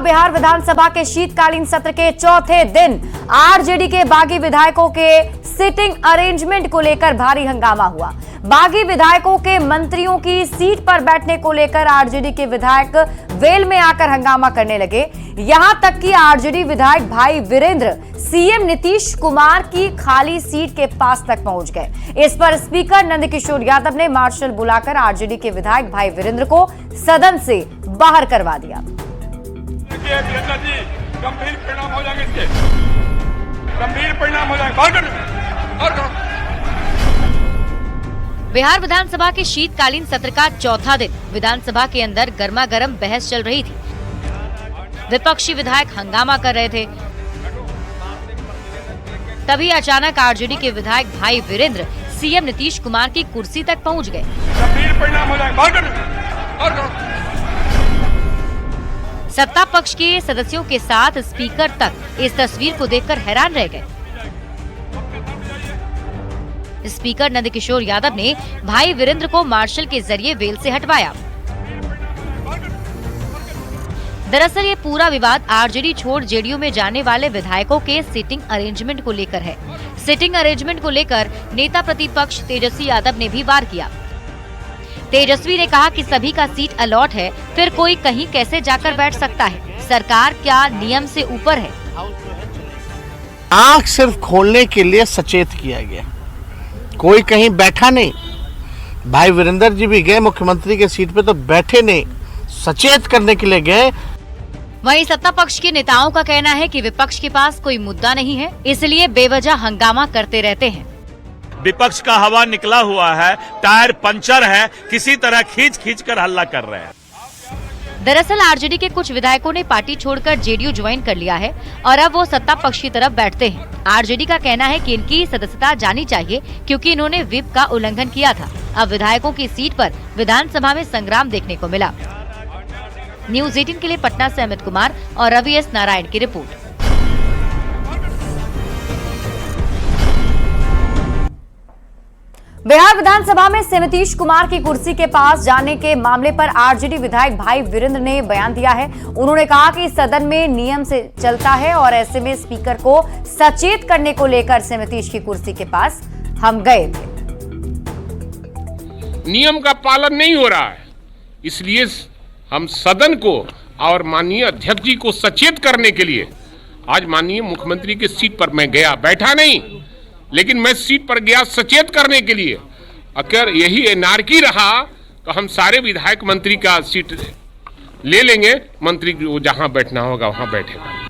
बिहार विधानसभा के शीतकालीन सत्र के चौथे दिन आरजेडी के बागी विधायकों के सिटिंग अरेंजमेंट को लेकर भारी हंगामा हुआ। बागी विधायकों के मंत्रियों की सीट पर बैठने को लेकर आरजेडी के विधायक वेल में आकर हंगामा करने लगे। यहां तक कि आरजेडी विधायक भाई वीरेंद्र सीएम नीतीश कुमार की खाली सीट के पास तक पहुंच गए। इस पर स्पीकर नंदकिशोर यादव ने मार्शल बुलाकर आरजेडी के विधायक भाई वीरेंद्र को सदन से बाहर करवा दिया। गंभीर परिणाम हो जाएंगे, इसके गंभीर परिणाम हो जाएंगे। बिहार विधानसभा के शीतकालीन सत्र का चौथा दिन विधानसभा के अंदर गर्मा गर्म बहस चल रही थी। विपक्षी विधायक हंगामा कर रहे थे। तभी अचानक आरजेडी के विधायक भाई वीरेंद्र सीएम नीतीश कुमार की कुर्सी तक पहुंच गए। गंभीर परिणाम हो जाएंगे। सत्ता पक्ष के सदस्यों के साथ स्पीकर तक इस तस्वीर को देखकर हैरान रह गए। स्पीकर नंदकिशोर यादव ने भाई वीरेंद्र को मार्शल के जरिए वेल से हटवाया। दरअसल ये पूरा विवाद आरजेडी छोड़ जेडीयू में जाने वाले विधायकों के सिटिंग अरेंजमेंट को लेकर है। सिटिंग अरेंजमेंट को लेकर नेता प्रतिपक्ष तेजस्वी यादव ने भी वार किया। तेजस्वी ने कहा कि सभी का सीट अलॉट है, फिर कोई कहीं कैसे जाकर बैठ सकता है? सरकार क्या नियम से ऊपर है? आंख सिर्फ खोलने के लिए सचेत किया गया, कोई कहीं बैठा नहीं। भाई वीरेंद्र जी भी गए मुख्यमंत्री के सीट पे तो बैठे नहीं, सचेत करने के लिए गए। वहीं सत्ता पक्ष के नेताओं का कहना है कि विपक्ष के पास कोई मुद्दा नहीं है, इसलिए बेवजह हंगामा करते रहते हैं। विपक्ष का हवा निकला हुआ है, टायर पंचर है, किसी तरह खींच खींच कर हल्ला कर रहे हैं। दरअसल आरजेडी के कुछ विधायकों ने पार्टी छोड़कर जेडीयू ज्वाइन कर लिया है और अब वो सत्ता पक्ष की तरफ बैठते हैं। आरजेडी का कहना है कि इनकी सदस्यता जानी चाहिए क्योंकि इन्होंने व्हिप का उल्लंघन किया था। अब विधायकों की सीट पर विधानसभा में संग्राम देखने को मिला। न्यूज 18 के लिए पटना से अमित कुमार और रवि एस नारायण की रिपोर्ट। बिहार विधानसभा में से नीतीश कुमार की कुर्सी के पास जाने के मामले पर आरजेडी विधायक भाई वीरेंद्र ने बयान दिया है। उन्होंने कहा कि सदन में नियम से चलता है और ऐसे में स्पीकर को सचेत करने को लेकर से नीतीश की कुर्सी के पास हम गए थे। नियम का पालन नहीं हो रहा है, इसलिए हम सदन को और माननीय अध्यक्ष जी को सचेत करने के लिए आज माननीय मुख्यमंत्री की सीट पर मैं गया, बैठा नहीं, लेकिन मैं सीट पर गया सचेत करने के लिए। अगर यही एनार्की रहा तो हम सारे विधायक मंत्री का सीट ले लेंगे, मंत्री को जहां बैठना होगा वहां बैठेगा।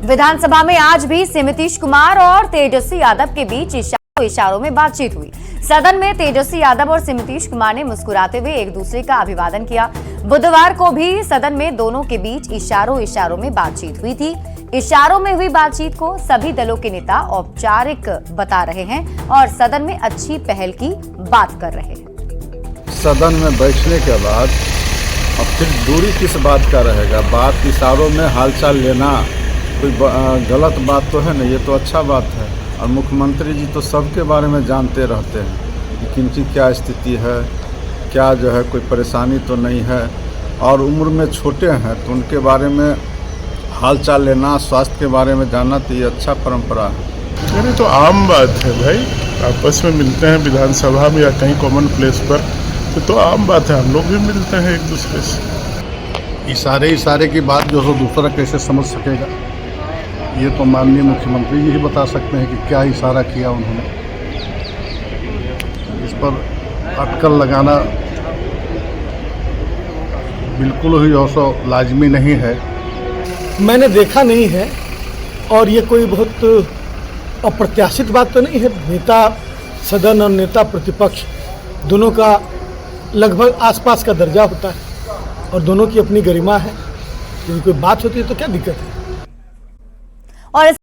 विधानसभा में आज भी से नीतीश कुमार और तेजस्वी यादव के बीच इशारों में बातचीत हुई। सदन में तेजस्वी यादव और नीतीश कुमार ने मुस्कुराते हुए एक दूसरे का अभिवादन किया। बुधवार को भी सदन में दोनों के बीच इशारों में बातचीत हुई थी। इशारों में हुई बातचीत को सभी दलों के नेता औपचारिक बता रहे हैं और सदन में अच्छी पहल की बात कर रहे हैं। सदन में बैठने के बाद अब फिर दूरी किस बात का रहेगा? बात इशारों में हालचाल लेना कोई गलत बात तो है ना, ये तो अच्छा बात है। और मुख्यमंत्री जी तो सबके बारे में जानते रहते हैं कि किनकी क्या स्थिति है, क्या जो है कोई परेशानी तो नहीं है, और उम्र में छोटे हैं तो उनके बारे में हालचाल लेना, स्वास्थ्य के बारे में जानना तो ये अच्छा परंपरा है। अरे तो आम बात है भाई, आपस में मिलते हैं विधानसभा में या कहीं कॉमन प्लेस पर तो आम बात है, हम लोग भी मिलते हैं एक दूसरे से। इशारे की बात जो है दूसरा कैसे समझ सकेगा? ये तो माननीय मुख्यमंत्री जी ही बता सकते हैं कि क्या इशारा किया उन्होंने। इस पर अटकल लगाना बिल्कुल ही औसो लाजमी नहीं है। मैंने देखा नहीं है और ये कोई बहुत अप्रत्याशित बात तो नहीं है। नेता सदन और नेता प्रतिपक्ष दोनों का लगभग आसपास का दर्जा होता है और दोनों की अपनी गरिमा है। यदि कोई बात होती है तो क्या दिक्कत है? और